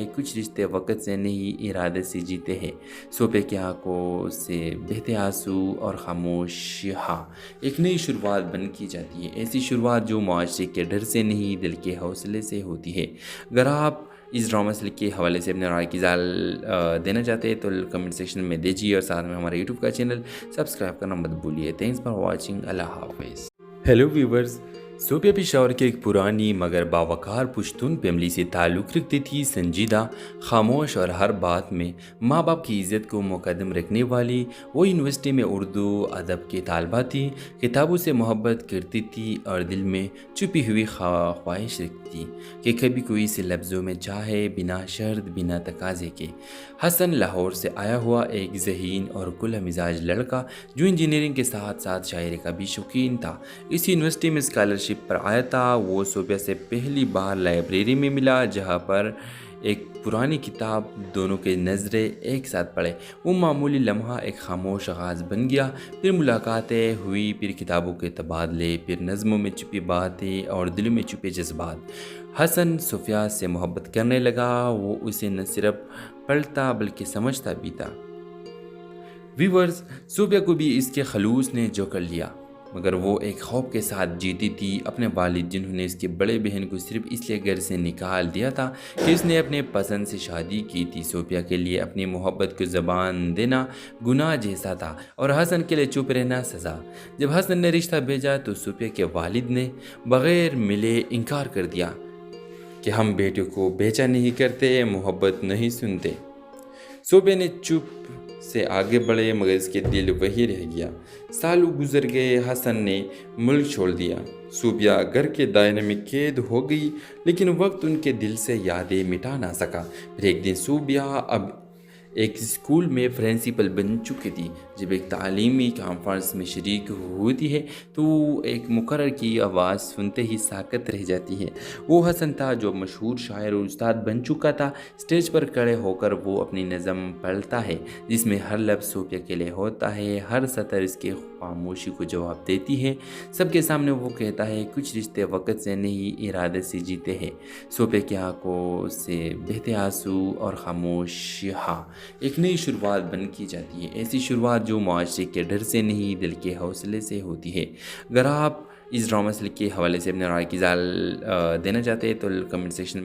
है, कुछ रिश्ते वक़्त से नहीं इरादे से जीते हैं। सोपे की आँखों से बहते आँसू और खामोश हाँ, एक नई शुरुआत बन की जाती है। ऐसी शुरुआत जो मुआशरे के डर से नहीं, दिल के हौसले से होती है। अगर आप इस ड्रामा से के हवाले से अपने राय की ज़ाल देना चाहते हैं तो कमेंट सेक्शन में दीजिए और साथ में हमारे यूट्यूब का चैनल सब्सक्राइब करना मत भूलिए। Thanks for watching. अल्लाह हाफिज़। हेलो व्यूवर्स, सोफिया पेशावर की एक पुरानी मगर बावकार पुश्तून फैमिली से ताल्लुक़ रखती थी। संजीदा, खामोश और हर बात में माँ बाप की इज़्ज़त को मुकद्दम रखने वाली वो यूनिवर्सिटी में उर्दू अदब की तालबा थी। किताबों से मोहब्बत करती थी और दिल में छुपी हुई ख्वाहिश रखती थी कि कभी कोई से लफ्ज़ों में चाहे, बिना शर्त बिना तकाजे के। हसन लाहौर से आया हुआ एक ज़हीन और खुला मिजाज लड़का जो इंजीनियरिंग के साथ साथ शायरी का भी शौकीन था। इस यूनिवर्सिटी में स्कॉलरशिप पर आया था। वो सोफिया से पहली बार लाइब्रेरी में मिला जहाँ पर एक पुरानी किताब दोनों के नज़रें एक साथ पढ़े। वो मामूली लम्हा एक खामोश आगाज़ बन गया। फिर मुलाकातें हुई, फिर किताबों के तबादले, फिर नज़मों में छुपी बातें और दिलों में छुपे जज्बात। हसन सोफिया से मोहब्बत करने लगा। वो उसे न सिर्फ पढ़ता बल्कि समझता भी था। व्यूवर्स, सोफिया को भी इसके खलूस ने जो कर लिया, मगर वो एक खौफ के साथ जीती थी। अपने वालिद जिन्होंने इसकी बड़े बहन को सिर्फ इसलिए घर से निकाल दिया था कि उसने अपने पसंद से शादी की थी। सोफिया के लिए अपनी मोहब्बत को ज़बान देना गुनाह जैसा था और हसन के लिए चुप रहना सज़ा। जब हसन ने रिश्ता भेजा तो सोफिया के वालिद ने बग़ैर मिले इनकार कर दिया कि हम बेटे को बेचा नहीं करते, मोहब्बत नहीं सुनते। सोफिया ने चुप से आगे बढ़े मगर इसके दिल वही रह गया। सालों गुजर गए, हसन ने मुल्क छोड़ दिया। सोफिया घर के दायरे में कैद हो गई, लेकिन वक्त उनके दिल से यादें मिटा ना सका। फिर एक दिन सोफिया अब एक स्कूल में प्रिंसिपल बन चुकी थी। जब एक तालीमी कॉन्फ्रेंस में शरीक होती है तो एक मुकर्रर की आवाज़ सुनते ही साकत रह जाती है। वो हसन था जो मशहूर शायर और उस्ताद बन चुका था। स्टेज पर खड़े होकर वो अपनी नज़म पढ़ता है जिसमें हर लफ्ज़ सोफिया के लिए होता है, हर सतर इसके खामोशी को जवाब देती है। सबके सामने वो कहता है, कुछ रिश्ते वक़्त से नहीं इरादे से जीते हैं। सोफिया की आँखों से बहते आंसू और खामोश हाँ, एक नई शुरुआत बन की जाती है। ऐसी शुरुआत जो मुआशरे के डर से नहीं, दिल के हौसले से होती है। अगर आप इस ड्रामा से के हवाले से अपने राय की ज़ाल देना चाहते हैं तो कमेंट सेक्शन